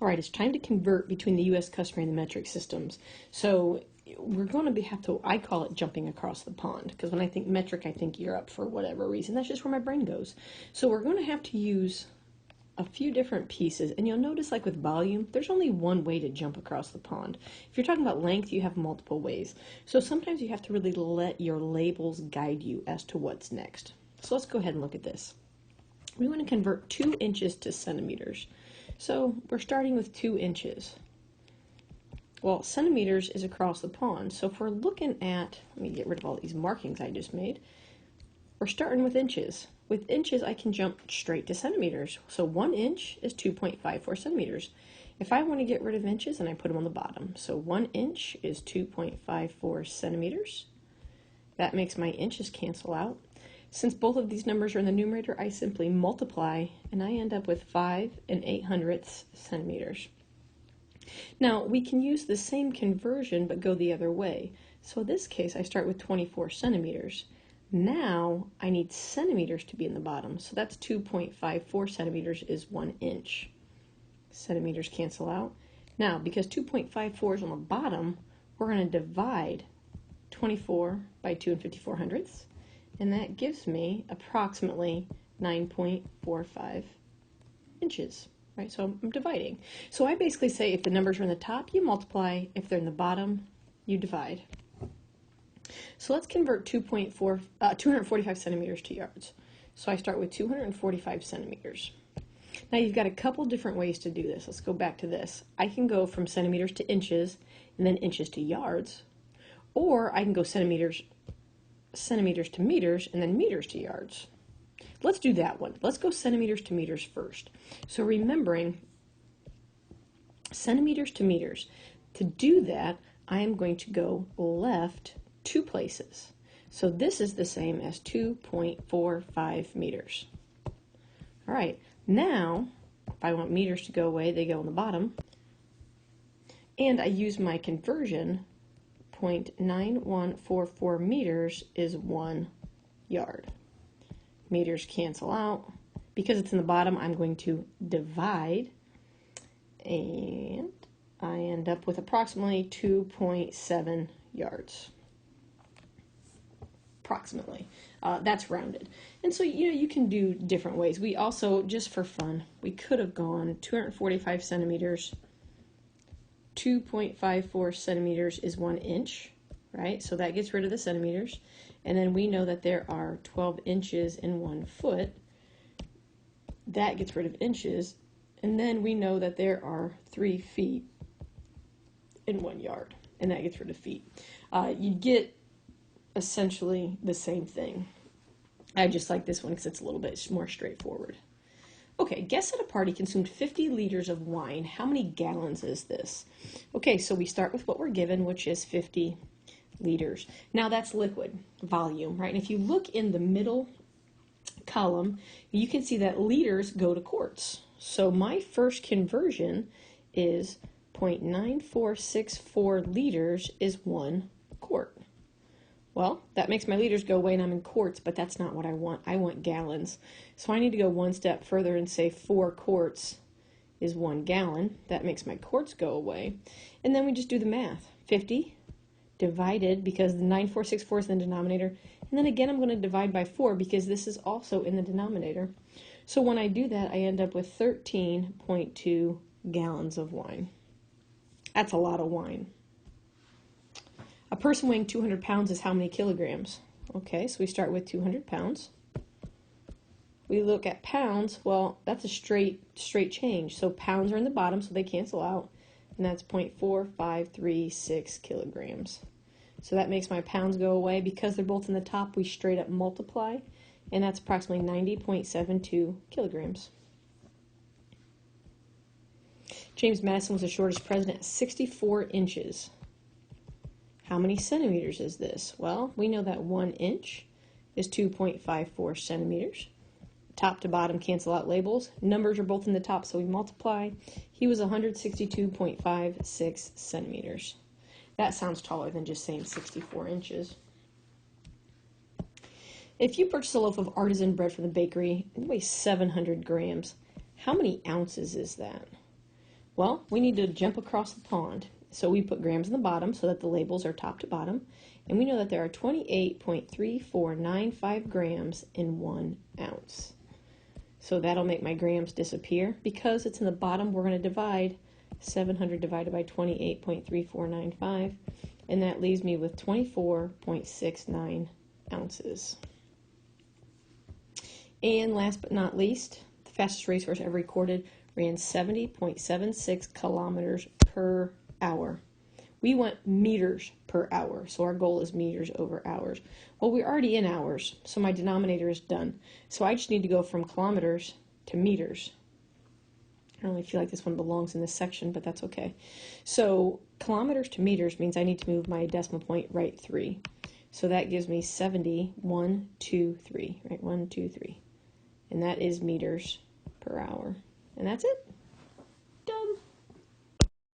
All right, it's time to convert between the U.S. customary and the metric systems. So we're going to have to, I call it jumping across the pond, because when I think metric, I think Europe for whatever reason. That's just where my brain goes. So we're going to have to use a few different pieces, and you'll notice like with volume, there's only one way to jump across the pond. If you're talking about length, you have multiple ways. So sometimes you have to really let your labels guide you as to what's next. So let's go ahead and look at this. We want to convert 2 inches to centimeters. So we're starting with 2 inches. Well, centimeters is across the pond. So if we're looking at, let me get rid of all these markings I just made. We're starting with inches. With inches, I can jump straight to centimeters. So 1 inch is 2.54 centimeters. If I want to get rid of inches, then I put them on the bottom. So 1 inch is 2.54 centimeters. That makes my inches cancel out. Since both of these numbers are in the numerator, I simply multiply, and I end up with 5 800 centimeters. Now, we can use the same conversion, but go the other way. So in this case, I start with 24 centimeters. Now, I need centimeters to be in the bottom, so that's 2.54 centimeters is 1 inch. Centimeters cancel out. Now, because 2.54 is on the bottom, we're going to divide 24 by 2 5400ths. And that gives me approximately 9.45 inches, right? So I'm dividing. So I basically say if the numbers are in the top, you multiply. If they're in the bottom, you divide. So let's convert 245 centimeters to yards. So I start with 245 centimeters. Now you've got a couple different ways to do this. Let's go back to this. I can go from centimeters to inches, and then inches to yards. Or I can go centimeters to meters, and then meters to yards. Let's do that one. Let's go centimeters to meters first. So remembering centimeters to meters. To do that, I am going to go left 2 places. So this is the same as 2.45 meters. All right, now if I want meters to go away, they go on the bottom. And I use my conversion. 0.9144 meters is 1 yard. Meters cancel out. Because it's in the bottom, I'm going to divide, and I end up with approximately 2.7 yards. Approximately. That's rounded. And so, you can do different ways. We also, just for fun, we could have gone 245 centimeters. 2.54 centimeters is 1 inch, right? So that gets rid of the centimeters. And then we know that there are 12 inches in 1 foot. That gets rid of inches. And then we know that there are 3 feet in 1 yard. And that gets rid of feet. You get essentially the same thing. I just like this one because it's a little bit more straightforward. Okay, guests at a party consumed 50 liters of wine. How many gallons is this? Okay, so we start with what we're given, which is 50 liters. Now that's liquid volume, right? And if you look in the middle column, you can see that liters go to quarts. So my first conversion is 0.9464 liters is 1 quart. Well, that makes my liters go away and I'm in quarts, but that's not what I want. I want gallons. So I need to go one step further and say 4 quarts is 1 gallon. That makes my quarts go away. And then we just do the math. 50 divided, because the 9464 is in the denominator. And then again, I'm going to divide by 4 because this is also in the denominator. So when I do that, I end up with 13.2 gallons of wine. That's a lot of wine. A person weighing 200 pounds is how many kilograms? Okay, so we start with 200 pounds. We look at pounds. Well, that's a straight change. So pounds are in the bottom, so they cancel out. And that's 0.4536 kilograms. So that makes my pounds go away. Because they're both in the top, we straight up multiply. And that's approximately 90.72 kilograms. James Madison was the shortest president at 64 inches. How many centimeters is this? Well, we know that 1 inch is 2.54 centimeters. Top to bottom cancel out labels. Numbers are both in the top, so we multiply. He was 162.56 centimeters. That sounds taller than just saying 64 inches. If you purchase a loaf of artisan bread from the bakery, it weighs 700 grams. How many ounces is that? Well, we need to jump across the pond. So we put grams in the bottom so that the labels are top to bottom. And we know that there are 28.3495 grams in 1 ounce. So that'll make my grams disappear. Because it's in the bottom, we're going to divide 700 divided by 28.3495. And that leaves me with 24.69 ounces. And last but not least, the fastest racehorse ever recorded ran 70.76 kilometers per hour. We want meters per hour, so our goal is meters over hours. Well, we're already in hours, so my denominator is done. So I just need to go from kilometers to meters. I don't really feel like this one belongs in this section, but that's okay. So kilometers to meters means I need to move my decimal point right 3. So that gives me 70, 1, 2, 3, right? 1, 2, 3. And that is meters per hour. And that's it.